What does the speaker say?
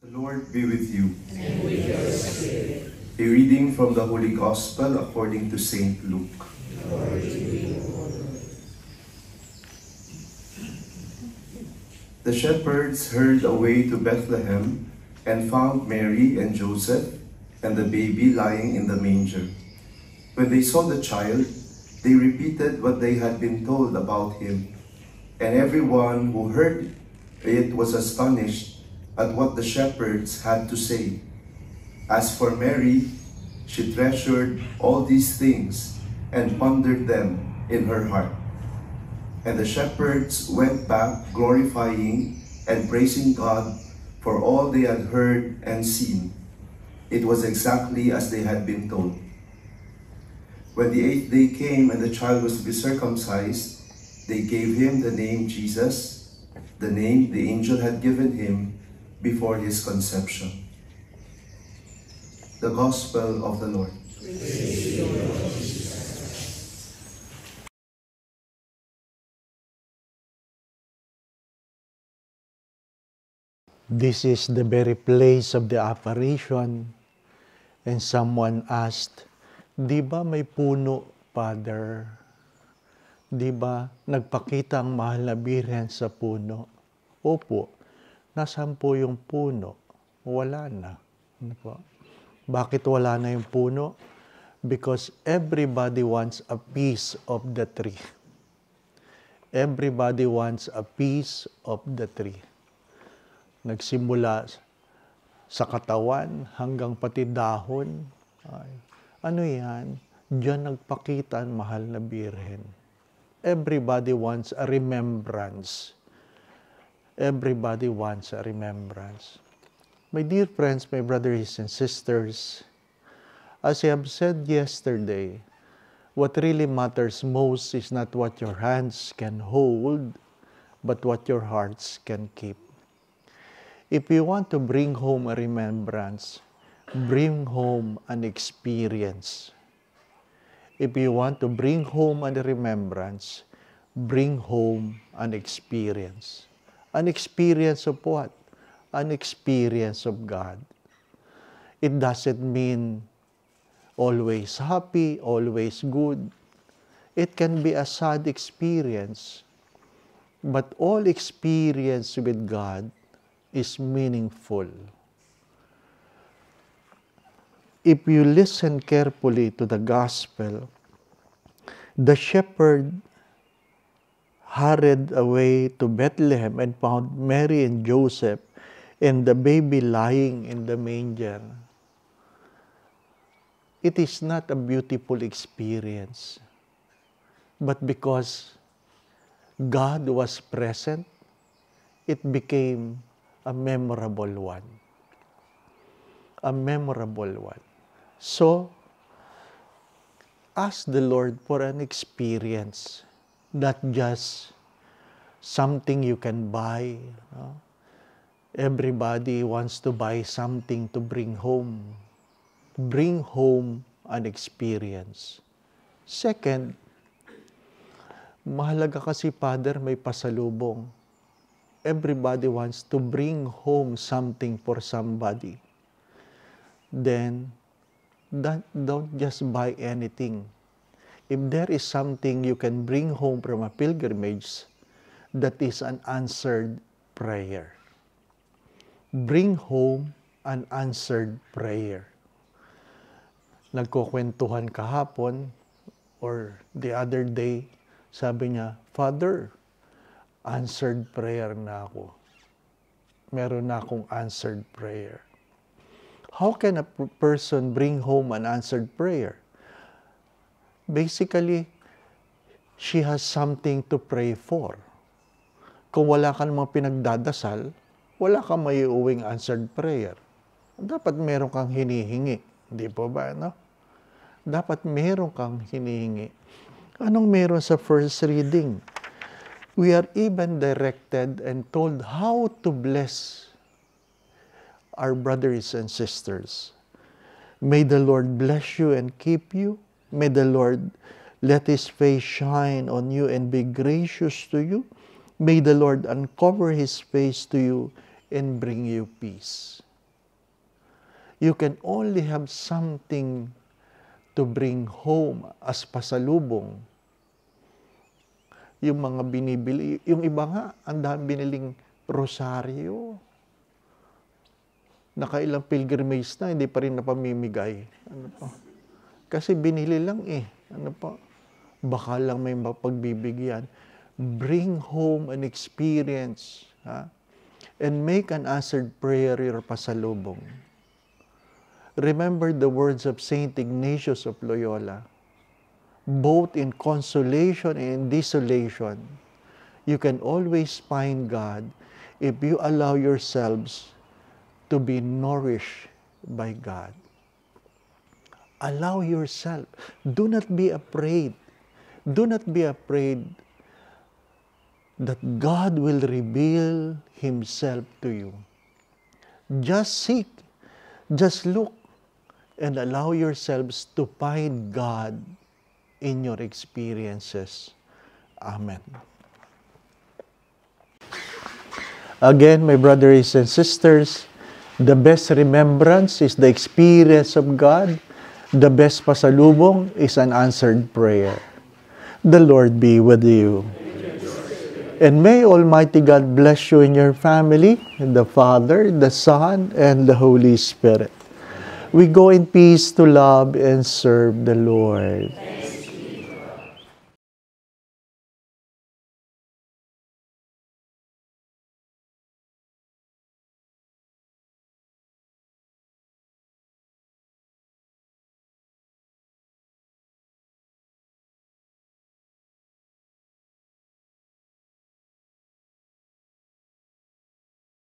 The Lord be with you. And with your spirit. A reading from the Holy Gospel according to Saint Luke. Glory to you, O Lord. The shepherds hurried away to Bethlehem and found Mary and Joseph and the baby lying in the manger. When they saw the child, they repeated what they had been told about him, and everyone who heard it was astonished at what the shepherds had to say. As for Mary, she treasured all these things and pondered them in her heart. And the shepherds went back glorifying and praising God for all they had heard and seen. It was exactly as they had been told. When the 8th day came and the child was to be circumcised, they gave him the name Jesus, the name the angel had given him before his conception. The Gospel of the Lord. Praise you, Lord Jesus. This is the very place of the apparition. And someone asked, "Di ba may puno, Father? Di ba nagpakita ang mahal na birhen sa puno?" Opo, nasaan po yung puno? Wala na. Ano po? Bakit wala na yung puno? Because everybody wants a piece of the tree. Everybody wants a piece of the tree. Nagsimula sa katawan hanggang pati dahon. Ay, ano yan? Diyan nagpakita ang mahal na birhen. Everybody wants a remembrance. Everybody wants a remembrance. My dear friends, my brothers and sisters, as I have said yesterday, what really matters most is not what your hands can hold, but what your hearts can keep. If you want to bring home a remembrance, bring home an experience. If you want to bring home a remembrance, bring home an experience. An experience of what? An experience of God. It doesn't mean always happy, always good. It can be a sad experience. But all experience with God is meaningful. If you listen carefully to the gospel, the shepherd hurried away to Bethlehem and found Mary and Joseph and the baby lying in the manger. It is not a beautiful experience, but because God was present, it became a memorable one. A memorable one. So, ask the Lord for an experience, not just something you can buy. No? Everybody wants to buy something to bring home. Bring home an experience. Second, mahalaga kasi, Father, may pasalubong. Everybody wants to bring home something for somebody. Then, don't just buy anything. If there is something you can bring home from a pilgrimage, that is an answered prayer. Bring home an answered prayer. Nagkukwentuhan kahapon or the other day, sabi niya, "Father, answered prayer na ako. Meron na akong answered prayer." How can a person bring home an answered prayer? Basically, she has something to pray for. Kung wala ka namang pinagdadasal, wala kang maiuwing answered prayer. Dapat meron kang hinihingi. Di po ba, no? Dapat meron kang hinihingi. Anong meron sa first reading? We are even directed and told how to bless our brothers and sisters. May the Lord bless you and keep you. May the Lord let His face shine on you and be gracious to you. May the Lord uncover His face to you and bring you peace. you can only have something to bring home as pasalubong. Yung mga binibili, yung iba nga, ang dami biniling rosaryo. Nakailang pilgrimage na, hindi pa rin napamimigay. Ano po? Kasi binili lang eh. Ano po? Baka lang may mapagbibigyan. Bring home an experience. Ha? And make an answered prayer your pasalubong. Remember the words of Saint Ignatius of Loyola. Both in consolation and in desolation, you can always find God if you allow yourselves to be nourished by God. Allow yourself. Do not be afraid. Do not be afraid that God will reveal Himself to you. Just seek, just look, and allow yourselves to find God in your experiences. Amen. Again, my brothers and sisters, the best remembrance is the experience of God. The best pasalubong is an answered prayer. The Lord be with you. And may Almighty God bless you and your family, the Father, the Son, and the Holy Spirit. We go in peace to love and serve the Lord.